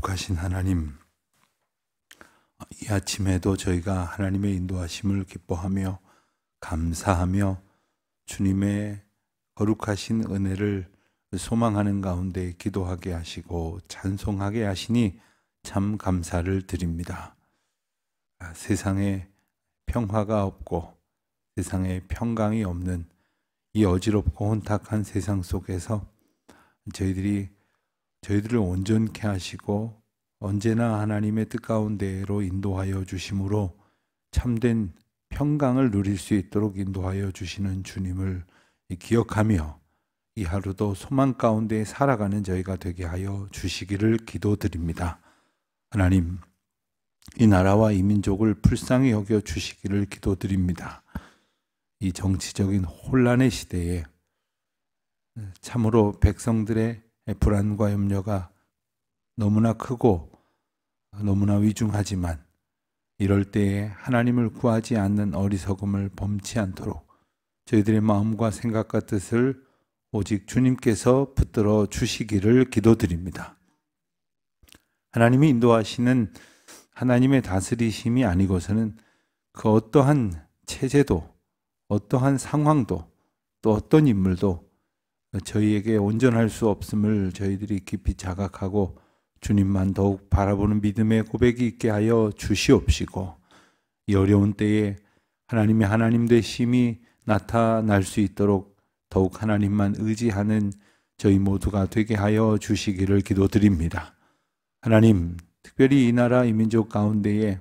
거룩하신 하나님, 이 아침에도 저희가 하나님의 인도하심을 기뻐하며 감사하며 주님의 거룩하신 은혜를 소망하는 가운데 기도하게 하시고 찬송하게 하시니 참 감사를 드립니다. 세상에 평화가 없고 세상에 평강이 없는 이 어지럽고 혼탁한 세상 속에서 저희들을 온전케 하시고 언제나 하나님의 뜻 가운데로 인도하여 주심으로 참된 평강을 누릴 수 있도록 인도하여 주시는 주님을 기억하며 이 하루도 소망 가운데 살아가는 저희가 되게 하여 주시기를 기도드립니다. 하나님, 이 나라와 이 민족을 불쌍히 여겨 주시기를 기도드립니다. 이 정치적인 혼란의 시대에 참으로 백성들의 불안과 염려가 너무나 크고 너무나 위중하지만 이럴 때에 하나님을 구하지 않는 어리석음을 범치 않도록 저희들의 마음과 생각과 뜻을 오직 주님께서 붙들어 주시기를 기도드립니다. 하나님이 인도하시는 하나님의 다스리심이 아니고서는 그 어떠한 체제도 어떠한 상황도 또 어떤 인물도 저희에게 온전할 수 없음을 저희들이 깊이 자각하고 주님만 더욱 바라보는 믿음의 고백이 있게 하여 주시옵시고 이 어려운 때에 하나님의 하나님 되심이 나타날 수 있도록 더욱 하나님만 의지하는 저희 모두가 되게 하여 주시기를 기도드립니다. 하나님, 특별히 이 나라 이 민족 가운데에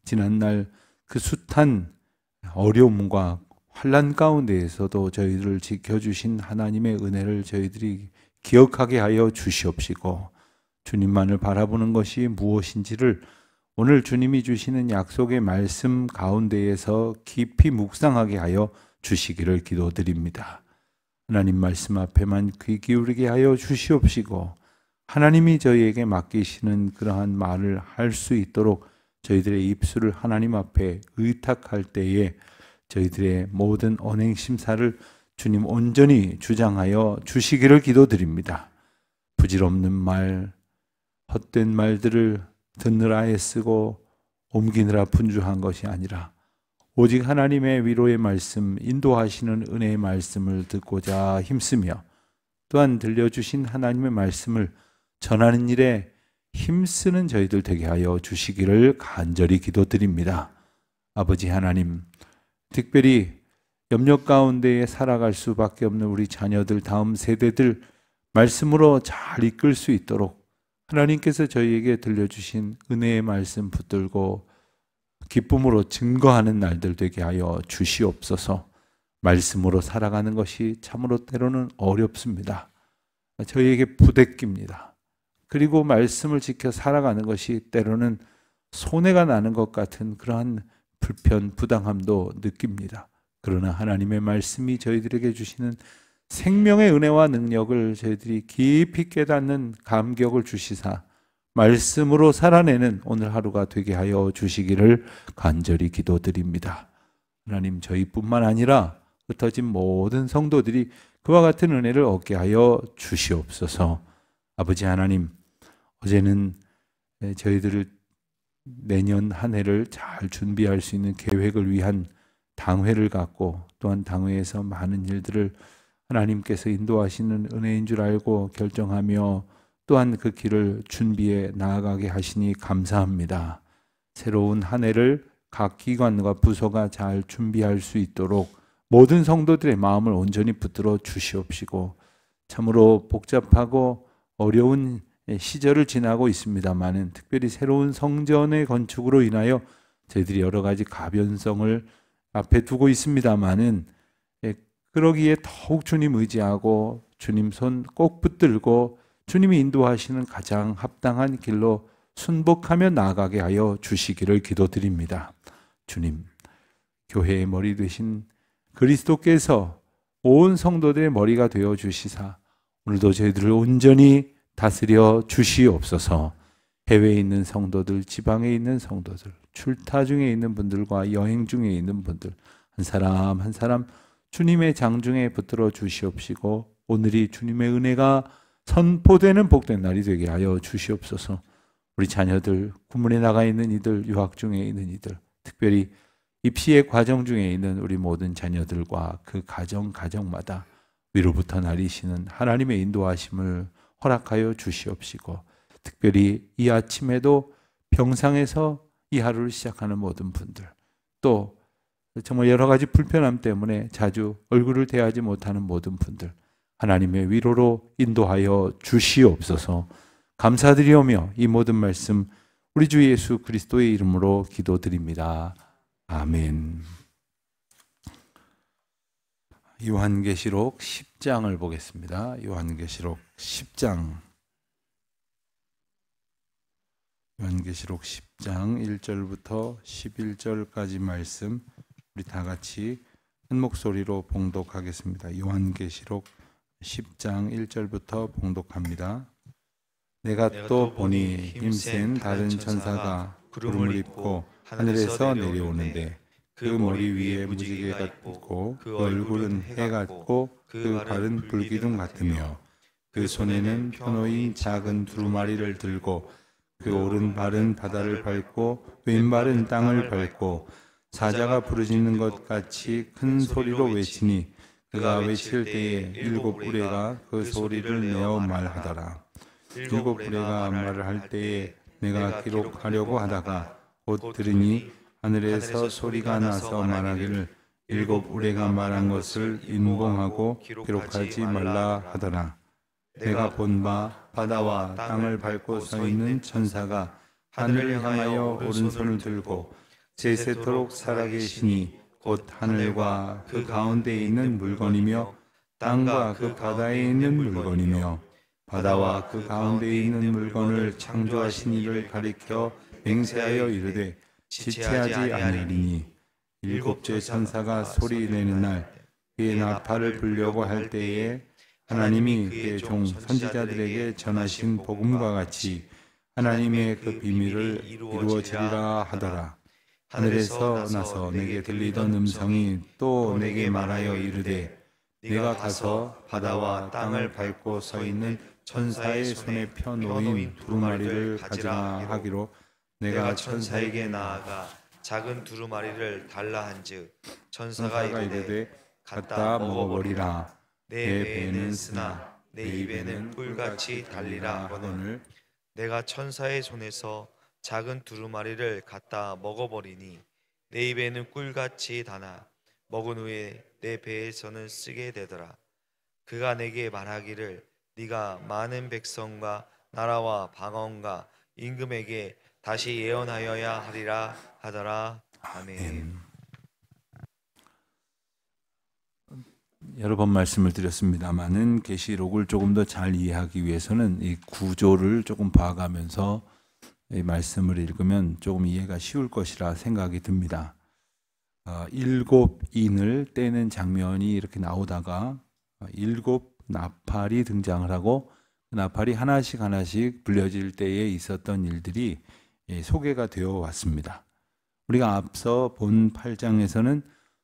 지난날 그 숱한 어려움과 환난 가운데에서도 저희들을 지켜주신 하나님의 은혜를 저희들이 기억하게 하여 주시옵시고 주님만을 바라보는 것이 무엇인지를 오늘 주님이 주시는 약속의 말씀 가운데에서 깊이 묵상하게 하여 주시기를 기도드립니다. 하나님 말씀 앞에만 귀 기울이게 하여 주시옵시고 하나님이 저희에게 맡기시는 그러한 말을 할 수 있도록 저희들의 입술을 하나님 앞에 의탁할 때에 저희들의 모든 언행 심사를 주님 온전히 주장하여 주시기를 기도드립니다. 부질없는 말, 헛된 말들을 듣느라 애쓰고 옮기느라 분주한 것이 아니라 오직 하나님의 위로의 말씀, 인도하시는 은혜의 말씀을 듣고자 힘쓰며 또한 들려주신 하나님의 말씀을 전하는 일에 힘쓰는 저희들 되게 하여 주시기를 간절히 기도드립니다. 아버지 하나님, 특별히 염려 가운데에 살아갈 수밖에 없는 우리 자녀들, 다음 세대들 말씀으로 잘 이끌 수 있도록 하나님께서 저희에게 들려주신 은혜의 말씀 붙들고 기쁨으로 증거하는 날들 되게 하여 주시옵소서. 말씀으로 살아가는 것이 참으로 때로는 어렵습니다. 저희에게 부대끼입니다. 그리고 말씀을 지켜 살아가는 것이 때로는 손해가 나는 것 같은 그러한 불편, 부당함도 느낍니다. 그러나 하나님의 말씀이 저희들에게 주시는 생명의 은혜와 능력을 저희들이 깊이 깨닫는 감격을 주시사 말씀으로 살아내는 오늘 하루가 되게 하여 주시기를 간절히 기도드립니다. 하나님, 저희뿐만 아니라 흩어진 모든 성도들이 그와 같은 은혜를 얻게 하여 주시옵소서. 아버지 하나님, 어제는 저희들을 내년 한 해를 잘 준비할 수 있는 계획을 위한 당회를 갖고 또한 당회에서 많은 일들을 하나님께서 인도하시는 은혜인 줄 알고 결정하며 또한 그 길을 준비해 나아가게 하시니 감사합니다. 새로운 한 해를 각 기관과 부서가 잘 준비할 수 있도록 모든 성도들의 마음을 온전히 붙들어 주시옵시고 참으로 복잡하고 어려운 시절을 지나고 있습니다만은 특별히 새로운 성전의 건축으로 인하여 저희들이 여러 가지 가변성을 앞에 두고 있습니다만은 그러기에 더욱 주님 의지하고 주님 손 꼭 붙들고 주님이 인도하시는 가장 합당한 길로 순복하며 나아가게 하여 주시기를 기도드립니다. 주님, 교회의 머리 되신 그리스도께서 온 성도들의 머리가 되어 주시사 오늘도 저희들을 온전히 다스려 주시옵소서. 해외에 있는 성도들, 지방에 있는 성도들, 출타 중에 있는 분들과 여행 중에 있는 분들 한 사람 한 사람 주님의 장중에 붙들어 주시옵시고 오늘이 주님의 은혜가 선포되는 복된 날이 되게 하여 주시옵소서. 우리 자녀들, 군문에 나가 있는 이들, 유학 중에 있는 이들, 특별히 입시의 과정 중에 있는 우리 모든 자녀들과 그 가정마다 위로부터 나리시는 하나님의 인도하심을 허락하여 주시옵시고, 특별히 이 아침에도 병상에서 이 하루를 시작하는 모든 분들, 또 정말 여러 가지 불편함 때문에 자주 얼굴을 대하지 못하는 모든 분들, 하나님의 위로로 인도하여 주시옵소서. 감사드리오며 이 모든 말씀 우리 주 예수 그리스도의 이름으로 기도드립니다. 아멘. 요한계시록 10장을 보겠습니다. 요한계시록 10장. 요한계시록 10장 1절부터 11절까지 말씀 우리 다 같이 큰 목소리로 봉독하겠습니다. 요한계시록 10장 1절부터 봉독합니다. 내가 또 보니 힘센 다른 천사가 구름을 입고 하늘에서 내려오는데 그 머리 위에 무지개가 있고 그 얼굴은 해 같고 그 발은 불기둥 같으며 그 손에는 편호인 작은 두루마리를 들고 그 오른발은 바다를 밟고 왼발은 땅을 밟고 사자가 부르짖는 것 같이 큰 소리로 외치니 그가 외칠 때에 일곱 부레가 그 소리를 내어 말하더라. 일곱 부레가 말을 할 때에 내가 기록하려고 하다가 곧 들으니 하늘에서 소리가 나서 말하기를 일곱 부레가 말한 것을 인봉하고 기록하지 말라 하더라. 내가 본 바 바다와 땅을 밟고 서 있는 천사가 하늘을 향하여 오른손을 들고 세세토록 살아계시니 곧 하늘과 그 가운데에 있는 물건이며 땅과 그 바다에 있는 물건이며 바다와 그 가운데에 있는 물건을 창조하신 이를 가리켜 맹세하여 이르되 지체하지 아니하리니 일곱째 천사가 소리내는 날 그의 나팔을 불려고 할 때에 하나님이 그의 종 선지자들에게 전하신 복음과 같이 하나님의 그 비밀을 이루어지리라 하더라. 하늘에서 나서 내게 들리던 음성이 또 내게 말하여 이르되 내가 가서 바다와 땅을 밟고 서 있는 천사의 손에 펴놓인 두루마리를 가져라 하기로 내가 천사에게 나아가 작은 두루마리를 달라 한즉 천사가 이르되 갖다 먹어버리라. 내 배는 쓰나 내 입에는 꿀같이 달리라 하거늘 내가 천사의 손에서 작은 두루마리를 갖다 먹어버리니 내 입에는 꿀같이 다나 먹은 후에 내 배에서는 쓰게 되더라. 그가 내게 말하기를 네가 많은 백성과 나라와 방언과 임금에게 다시 예언하여야 하리라 하더라. 아멘. 여러 번 말씀을 드렸습니다마는 계시록을 조금 더 잘 이해하기 위해서는 이 구조를 조금 봐가면서 이 말씀을 읽으면 조금 이해가 쉬울 것이라 생각이 듭니다. 일곱 인을 떼는 장면이 이렇게 나오다가 일곱 나팔이 등장을 하고 그 나팔이 하나씩 불려질 때에 있었던 일들이 소개가 되어 왔습니다. 우리가 앞서 본 8장에서는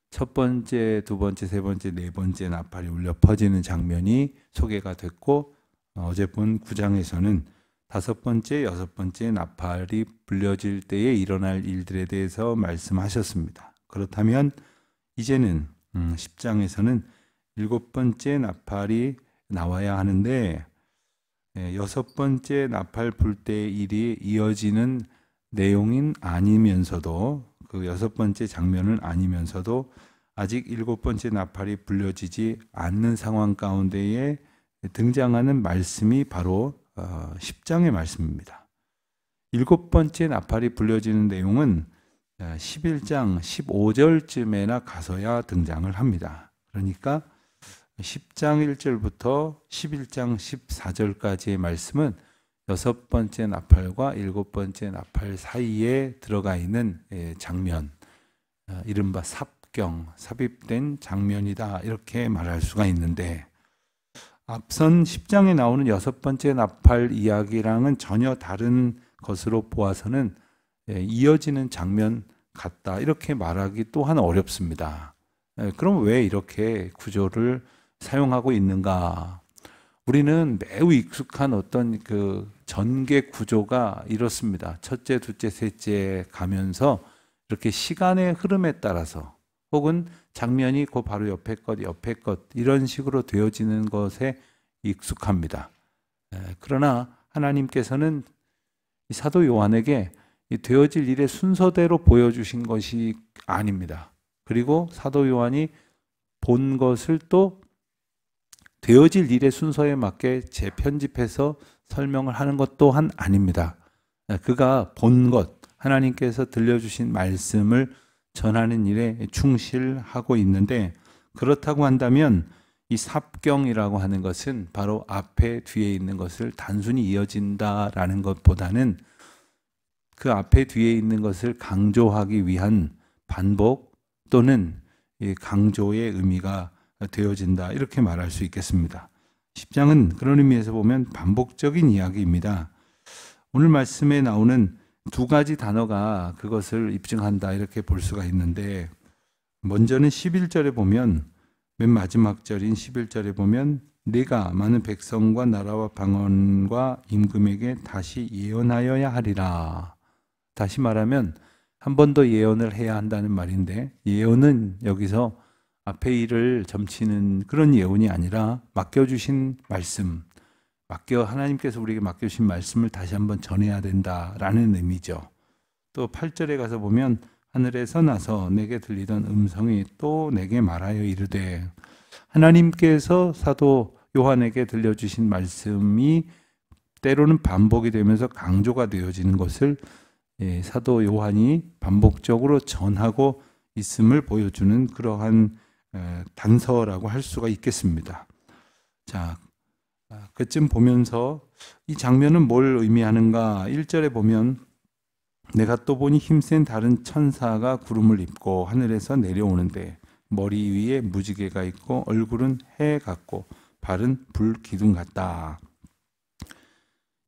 첫 번째, 두 번째, 세 번째, 네 번째 나팔이 울려 퍼지는 장면이 소개가 됐고 어제 본 9장에서는 다섯 번째, 여섯 번째 나팔이 불려질 때에 일어날 일들에 대해서 말씀하셨습니다. 그렇다면 이제는 10장에서는 일곱 번째 나팔이 나와야 하는데 여섯 번째 나팔 불 때의 일이 이어지는 내용인 아니면서도 그 여섯 번째 장면은 아니면서도 아직 일곱 번째 나팔이 불려지지 않는 상황 가운데에 등장하는 말씀이 바로 10장의 말씀입니다. 일곱 번째 나팔이 불려지는 내용은 11장 15절쯤에나 가서야 등장을 합니다. 그러니까 10장 1절부터 11장 14절까지의 말씀은 여섯 번째 나팔과 일곱 번째 나팔 사이에 들어가 있는 장면, 이른바 삽입된 장면이다 이렇게 말할 수가 있는데 앞선 10장에 나오는 여섯 번째 나팔 이야기랑은 전혀 다른 것으로 보아서는 이어지는 장면 같다 이렇게 말하기 또한 어렵습니다. 그럼 왜 이렇게 구조를 사용하고 있는가? 우리는 매우 익숙한 어떤 그 전개 구조가 이렇습니다. 첫째, 둘째, 셋째 가면서 이렇게 시간의 흐름에 따라서 혹은 장면이 그 바로 옆에 것 이런 식으로 되어지는 것에 익숙합니다. 그러나 하나님께서는 이 사도 요한에게 이 되어질 일의 순서대로 보여주신 것이 아닙니다. 그리고 사도 요한이 본 것을 또 되어질 일의 순서에 맞게 재편집해서 설명을 하는 것 또한 아닙니다. 그가 본 것, 하나님께서 들려주신 말씀을 전하는 일에 충실하고 있는데, 그렇다고 한다면 이 삽경이라고 하는 것은 바로 앞에 뒤에 있는 것을 단순히 이어진다라는 것보다는 그 앞에 뒤에 있는 것을 강조하기 위한 반복 또는 이 강조의 의미가 되어진다, 이렇게 말할 수 있겠습니다. 10장은 그런 의미에서 보면 반복적인 이야기입니다. 오늘 말씀에 나오는 두 가지 단어가 그것을 입증한다, 이렇게 볼 수가 있는데, 먼저는 11절에 보면, 맨 마지막 절인 11절에 보면 네가 많은 백성과 나라와 방언과 임금에게 다시 예언하여야 하리라. 다시 말하면 한 번 더 예언을 해야 한다는 말인데, 예언은 여기서 앞에 일을 점치는 그런 예언이 아니라 맡겨주신 말씀, 하나님께서 우리에게 맡겨주신 말씀을 다시 한번 전해야 된다라는 의미죠. 또 8절에 가서 보면 하늘에서 나서 내게 들리던 음성이 또 내게 말하여 이르되, 하나님께서 사도 요한에게 들려주신 말씀이 때로는 반복이 되면서 강조가 되어지는 것을 사도 요한이 반복적으로 전하고 있음을 보여주는 그러한 단서라고 할 수가 있겠습니다. 자, 그쯤 보면서 이 장면은 뭘 의미하는가? 1절에 보면 내가 또 보니 힘센 다른 천사가 구름을 입고 하늘에서 내려오는데 머리 위에 무지개가 있고 얼굴은 해 같고 발은 불 기둥 같다.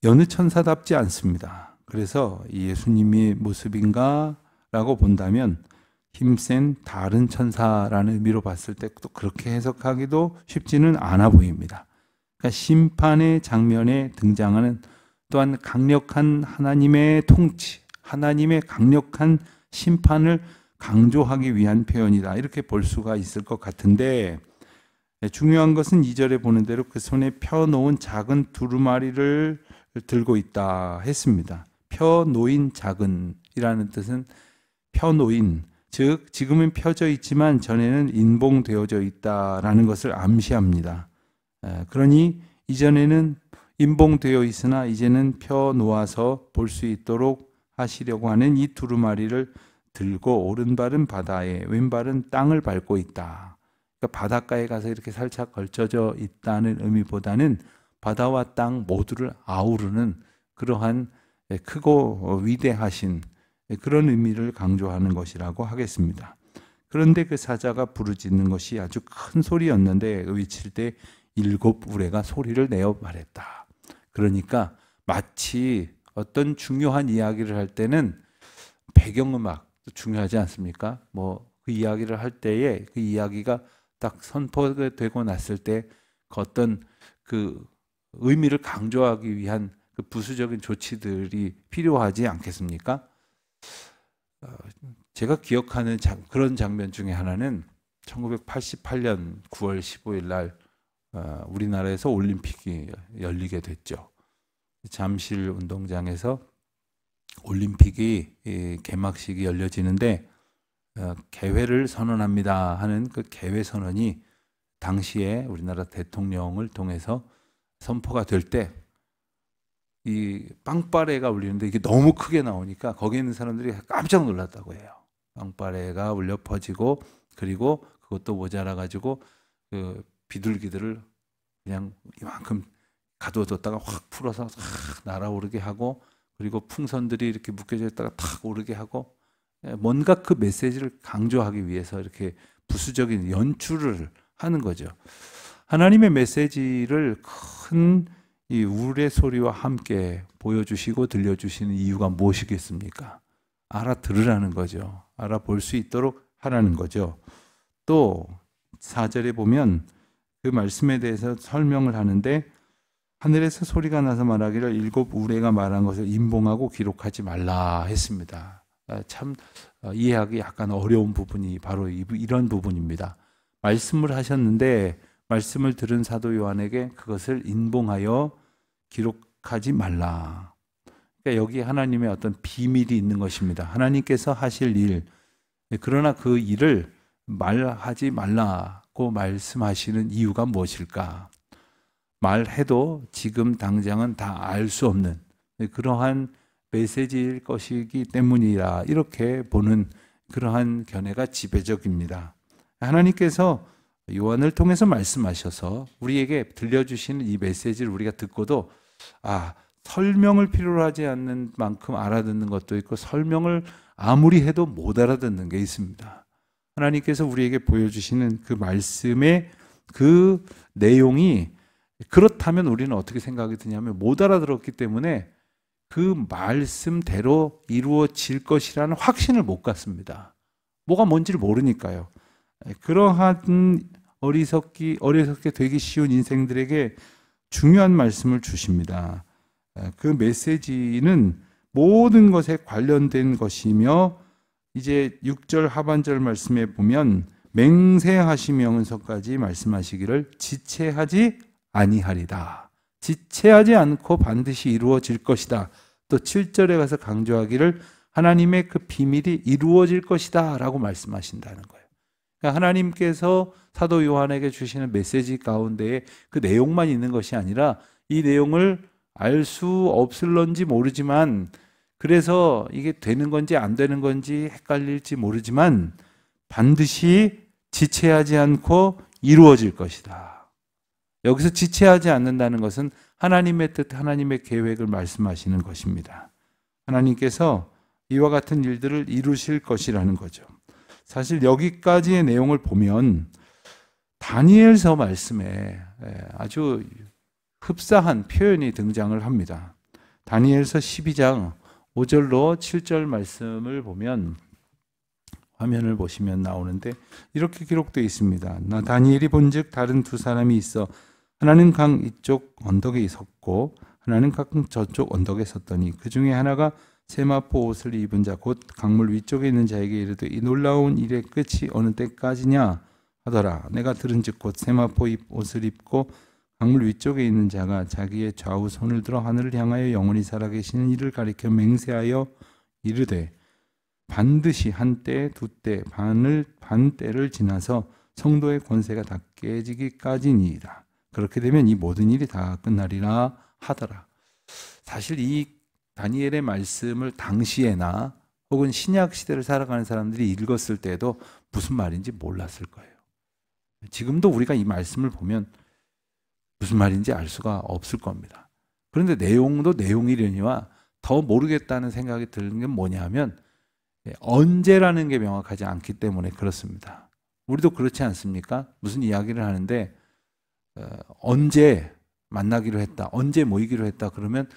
여느 천사답지 않습니다. 그래서 예수님의 모습인가? 라고 본다면 힘센 다른 천사라는 의미로 봤을 때 또 그렇게 해석하기도 쉽지는 않아 보입니다. 그러니까 심판의 장면에 등장하는 또한 강력한 하나님의 통치, 하나님의 강력한 심판을 강조하기 위한 표현이다, 이렇게 볼 수가 있을 것 같은데, 중요한 것은 2절에 보는 대로 그 손에 펴놓은 작은 두루마리를 들고 있다 했습니다. 펴놓인 작은이라는 뜻은 펴놓인, 즉 지금은 펴져 있지만 전에는 인봉되어져 있다라는 것을 암시합니다. 그러니 이전에는 인봉되어 있으나 이제는 펴놓아서 볼 수 있도록 하시려고 하는 이 두루마리를 들고 오른발은 바다에 왼발은 땅을 밟고 있다. 그러니까 바닷가에 가서 이렇게 살짝 걸쳐져 있다는 의미보다는 바다와 땅 모두를 아우르는 그러한 크고 위대하신 그런 의미를 강조하는 것이라고 하겠습니다. 그런데 그 사자가 부르짖는 것이 아주 큰 소리였는데 외칠 때 7 우레가 소리를 내어 말했다. 그러니까 마치 어떤 중요한 이야기를 할 때는 배경음악 중요하지 않습니까? 뭐 그 이야기를 할 때에 그 이야기가 딱 선포되고 났을 때 그 어떤 그 의미를 강조하기 위한 그 부수적인 조치들이 필요하지 않겠습니까? 제가 기억하는 그런 장면 중에 하나는 1988년 9월 15일 날 우리나라에서 올림픽이 열리게 됐죠. 잠실 운동장에서 올림픽이 개막식이 열려지는데 개회를 선언합니다 하는 그 개회 선언이 당시에 우리나라 대통령을 통해서 선포가 될 때 이 빵빠레가 울리는데 이게 너무 크게 나오니까 거기 있는 사람들이 깜짝 놀랐다고 해요. 빵빠레가 울려 퍼지고, 그리고 그것도 모자라 가지고 그 비둘기들을 그냥 이만큼 가둬뒀다가 확 풀어서 확 날아오르게 하고, 그리고 풍선들이 이렇게 묶여져 있다가 탁 오르게 하고, 뭔가 그 메시지를 강조하기 위해서 이렇게 부수적인 연출을 하는 거죠. 하나님의 메시지를 큰 이 울의 소리와 함께 보여주시고 들려주시는 이유가 무엇이겠습니까? 알아들으라는 거죠. 알아볼 수 있도록 하라는 거죠. 또 4절에 보면 그 말씀에 대해서 설명을 하는데 하늘에서 소리가 나서 말하기를 일곱 우레가 말한 것을 인봉하고 기록하지 말라 했습니다. 참 이해하기 약간 어려운 부분이 바로 이런 부분입니다. 말씀을 하셨는데 말씀을 들은 사도 요한에게 그것을 인봉하여 기록하지 말라. 그러니까 여기 하나님의 어떤 비밀이 있는 것입니다. 하나님께서 하실 일, 그러나 그 일을 말하지 말라고 말씀하시는 이유가 무엇일까? 말해도 지금 당장은 다 알 수 없는 그러한 메시지일 것이기 때문이라, 이렇게 보는 그러한 견해가 지배적입니다. 하나님께서 요한을 통해서 말씀하셔서 우리에게 들려주시는 이 메시지를 우리가 듣고도 설명을 필요로 하지 않는 만큼 알아듣는 것도 있고, 설명을 아무리 해도 못 알아듣는 게 있습니다. 하나님께서 우리에게 보여주시는 그 말씀의 그 내용이, 그렇다면 우리는 어떻게 생각이 드냐면, 못 알아들었기 때문에 그 말씀대로 이루어질 것이라는 확신을 못 갖습니다. 뭐가 뭔지를 모르니까요. 그러한 어리석게 되기 쉬운 인생들에게 중요한 말씀을 주십니다. 그 메시지는 모든 것에 관련된 것이며, 이제 6절 하반절 말씀에 보면 맹세하시면서까지 말씀하시기를 지체하지 아니하리다. 지체하지 않고 반드시 이루어질 것이다. 또 7절에 가서 강조하기를 하나님의 그 비밀이 이루어질 것이다 라고 말씀하신다는 거예요. 그러니까 하나님께서 사도 요한에게 주시는 메시지 가운데에 그 내용만 있는 것이 아니라, 이 내용을 알 수 없을런지 모르지만, 그래서 이게 되는 건지 안 되는 건지 헷갈릴지 모르지만 반드시 지체하지 않고 이루어질 것이다. 여기서 지체하지 않는다는 것은 하나님의 뜻, 하나님의 계획을 말씀하시는 것입니다. 하나님께서 이와 같은 일들을 이루실 것이라는 거죠. 사실 여기까지의 내용을 보면 다니엘서 말씀에 아주 흡사한 표현이 등장을 합니다. 다니엘서 12장 5절로 7절 말씀을 보면, 화면을 보시면 나오는데 이렇게 기록되어 있습니다. 나 다니엘이 본즉 다른 두 사람이 있어 하나는 강 이쪽 언덕에 섰고 하나는 강 저쪽 언덕에 섰더니 그 중에 하나가 세마포 옷을 입은 자 곧 강물 위쪽에 있는 자에게 이르되 이 놀라운 일의 끝이 어느 때까지냐 하더라. 내가 들은즉 곧 세마포 옷을 입고 강물 위쪽에 있는 자가 자기의 좌우 손을 들어 하늘을 향하여 영원히 살아계시는 이를 가리켜 맹세하여 이르되 반드시 한때 두때 반때를 지나서 성도의 권세가 다 깨지기까지니이다. 그렇게 되면 이 모든 일이 다 끝나리라 하더라. 사실 이 다니엘의 말씀을 당시에나 혹은 신약 시대를 살아가는 사람들이 읽었을 때도 무슨 말인지 몰랐을 거예요. 지금도 우리가 이 말씀을 보면 무슨 말인지 알 수가 없을 겁니다. 그런데 내용도 내용이려니와 더 모르겠다는 생각이 드는 게 뭐냐면, 언제라는 게 명확하지 않기 때문에 그렇습니다. 우리도 그렇지 않습니까? 무슨 이야기를 하는데 언제 만나기로 했다, 언제 모이기로 했다 그러면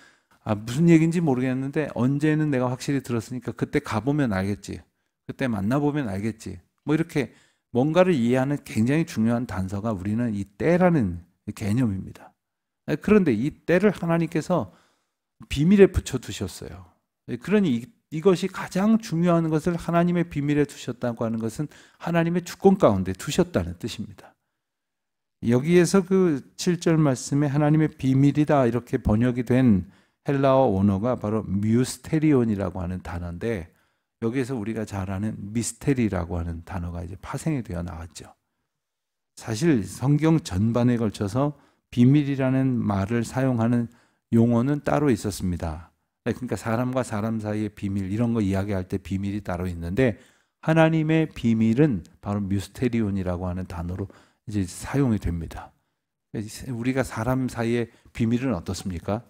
무슨 얘기인지 모르겠는데 언제는 내가 확실히 들었으니까 그때 가보면 알겠지, 그때 만나보면 알겠지, 뭐 이렇게 뭔가를 이해하는 굉장히 중요한 단서가 우리는 이 때라는 개념입니다. 그런데 이 때를 하나님께서 비밀에 붙여두셨어요. 그러니 이것이 가장 중요한 것을 하나님의 비밀에 두셨다고 하는 것은 하나님의 주권 가운데 두셨다는 뜻입니다. 여기에서 그 7절 말씀에 하나님의 비밀이다 이렇게 번역이 된 헬라어 원어가 바로 뮤스테리온이라고 하는 단어인데, 여기에서 우리가 잘 아는 미스테리라고 하는 단어가 이제 파생이 되어 나왔죠. 사실 성경 전반에 걸쳐서 비밀이라는 말을 사용하는 용어는 따로 있었습니다. 그러니까 사람과 사람 사이의 비밀, 이런 거 이야기할 때 비밀이 따로 있는데, 하나님의 비밀은 바로 미스테리온이라고 하는 단어로 이제 사용이 됩니다. 우리가 사람 사이의 비밀은 어떻습니까?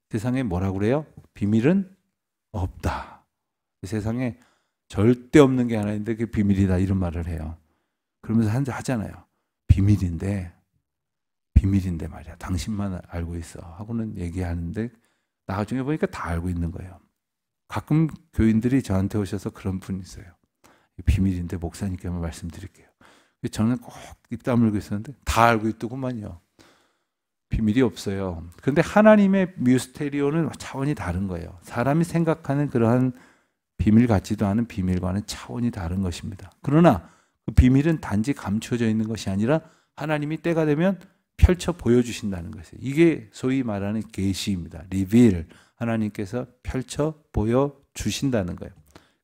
세상에 뭐라고 그래요? 비밀은 없다. 세상에 절대 없는 게 하나 있는데 그게 비밀이다, 이런 말을 해요. 그러면서 하잖아요. 비밀인데 말이야, 당신만 알고 있어 하고는 얘기하는데 나중에 보니까 다 알고 있는 거예요. 가끔 교인들이 저한테 오셔서 그런 분이 있어요. 비밀인데 목사님께만 말씀드릴게요. 저는 꼭 입 다물고 있었는데 다 알고 있더구만요. 비밀이 없어요. 그런데 하나님의 미스테리오는 차원이 다른 거예요. 사람이 생각하는 그러한 비밀 같지도 않은 비밀과는 차원이 다른 것입니다. 그러나 그 비밀은 단지 감춰져 있는 것이 아니라 하나님이 때가 되면 펼쳐 보여주신다는 것이에요. 이게 소위 말하는 계시입니다. 리빌, 하나님께서 펼쳐 보여주신다는 거예요.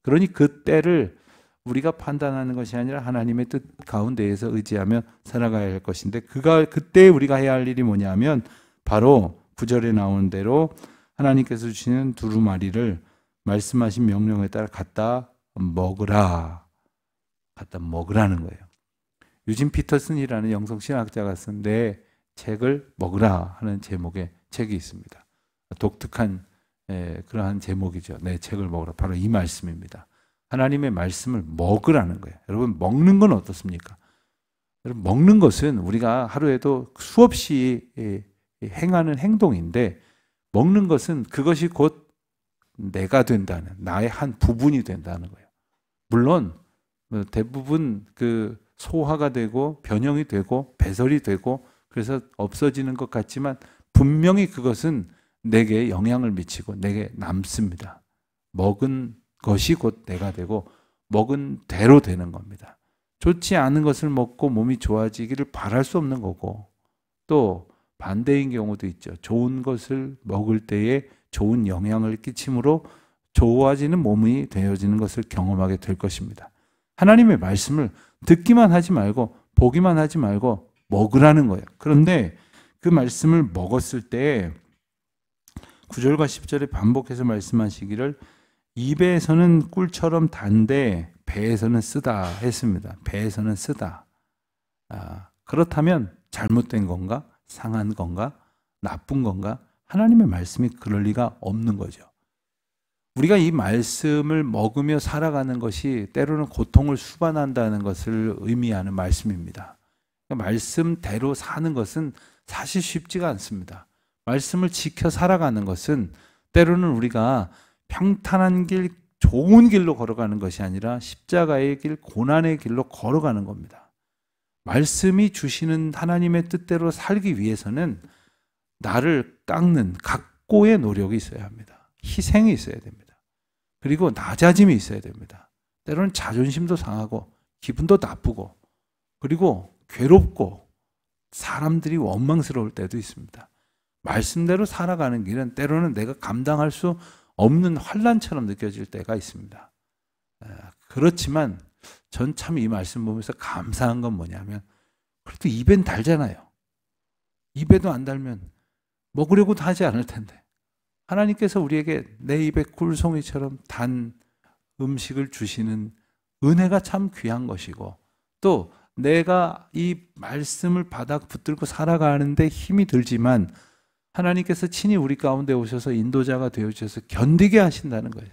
그러니 그 때를 우리가 판단하는 것이 아니라 하나님의 뜻 가운데에서 의지하며 살아가야 할 것인데, 그때 우리가 해야 할 일이 뭐냐면 바로 9절에 나오는 대로 하나님께서 주시는 두루마리를 말씀하신 명령에 따라 갖다 먹으라는 거예요. 유진 피터슨이라는 영성신학자가 쓴 내 책을 먹으라 하는 제목의 책이 있습니다. 독특한 그러한 제목이죠. 내 책을 먹으라. 바로 이 말씀입니다. 하나님의 말씀을 먹으라는 거예요. 여러분, 먹는 건 어떻습니까? 여러분, 먹는 것은 우리가 하루에도 수없이 행하는 행동인데, 먹는 것은 그것이 곧 내가 된다는, 나의 한 부분이 된다는 거예요. 물론 대부분 그 소화가 되고 변형이 되고 배설이 되고 그래서 없어지는 것 같지만 분명히 그것은 내게 영향을 미치고 내게 남습니다. 먹은 것이 곧 내가 되고 먹은 대로 되는 겁니다. 좋지 않은 것을 먹고 몸이 좋아지기를 바랄 수 없는 거고, 또 반대인 경우도 있죠. 좋은 것을 먹을 때에 좋은 영향을 끼침으로 좋아지는 몸이 되어지는 것을 경험하게 될 것입니다. 하나님의 말씀을 듣기만 하지 말고 보기만 하지 말고 먹으라는 거예요. 그런데 그 말씀을 먹었을 때 9절과 10절에 반복해서 말씀하시기를 입에서는 꿀처럼 단데 배에서는 쓰다 했습니다. 배에서는 쓰다. 그렇다면 잘못된 건가? 상한 건가? 나쁜 건가? 하나님의 말씀이 그럴 리가 없는 거죠. 우리가 이 말씀을 먹으며 살아가는 것이 때로는 고통을 수반한다는 것을 의미하는 말씀입니다. 말씀대로 사는 것은 사실 쉽지가 않습니다. 말씀을 지켜 살아가는 것은 때로는 우리가 평탄한 길, 좋은 길로 걸어가는 것이 아니라 십자가의 길, 고난의 길로 걸어가는 겁니다. 말씀이 주시는 하나님의 뜻대로 살기 위해서는 나를 깎는 각고의 노력이 있어야 합니다. 희생이 있어야 됩니다. 그리고 낮아짐이 있어야 됩니다. 때로는 자존심도 상하고 기분도 나쁘고 그리고 괴롭고 사람들이 원망스러울 때도 있습니다. 말씀대로 살아가는 길은 때로는 내가 감당할 수 없는 환난처럼 느껴질 때가 있습니다. 그렇지만 전 참 이 말씀 보면서 감사한 건 뭐냐면, 그래도 입엔 달잖아요. 입에도 안 달면 먹으려고도 하지 않을 텐데 하나님께서 우리에게 내 입에 꿀송이처럼 단 음식을 주시는 은혜가 참 귀한 것이고, 또 내가 이 말씀을 받아 붙들고 살아가는데 힘이 들지만 하나님께서 친히 우리 가운데 오셔서 인도자가 되어주셔서 견디게 하신다는 거예요.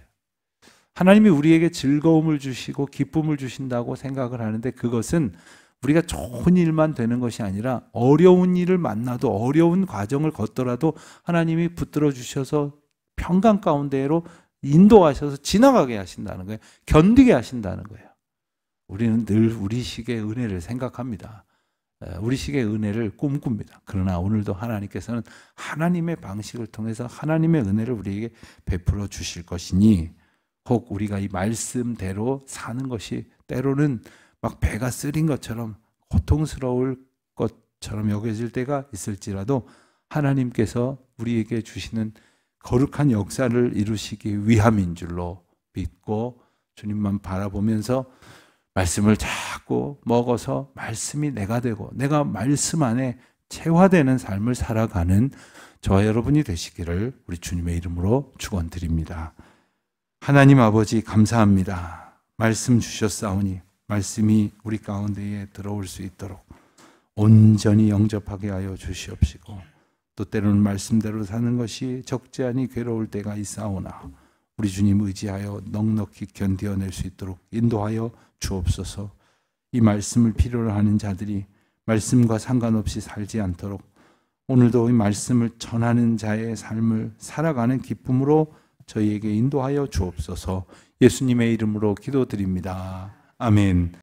하나님이 우리에게 즐거움을 주시고 기쁨을 주신다고 생각을 하는데, 그것은 우리가 좋은 일만 되는 것이 아니라 어려운 일을 만나도, 어려운 과정을 걷더라도 하나님이 붙들어 주셔서 평강 가운데로 인도하셔서 지나가게 하신다는 거예요. 견디게 하신다는 거예요. 우리는 늘 우리식의 은혜를 생각합니다. 우리식의 은혜를 꿈꿉니다. 그러나 오늘도 하나님께서는 하나님의 방식을 통해서 하나님의 은혜를 우리에게 베풀어 주실 것이니, 혹 우리가 이 말씀대로 사는 것이 때로는 막 배가 쓰린 것처럼 고통스러울 것처럼 여겨질 때가 있을지라도 하나님께서 우리에게 주시는 거룩한 역사를 이루시기 위함인 줄로 믿고 주님만 바라보면서 말씀을 자꾸 먹어서 말씀이 내가 되고 내가 말씀 안에 체화되는 삶을 살아가는 저와 여러분이 되시기를 우리 주님의 이름으로 축원드립니다. 하나님 아버지 감사합니다. 말씀 주셨사오니 말씀이 우리 가운데에 들어올 수 있도록 온전히 영접하게 하여 주시옵시고, 또 때로는 말씀대로 사는 것이 적지 않이 괴로울 때가 있사오나 우리 주님 의지하여 넉넉히 견디어낼 수 있도록 인도하여 주옵소서. 이 말씀을 필요로 하는 자들이 말씀과 상관없이 살지 않도록 오늘도 이 말씀을 전하는 자의 삶을 살아가는 기쁨으로 저희에게 인도하여 주옵소서. 예수님의 이름으로 기도드립니다. 아멘.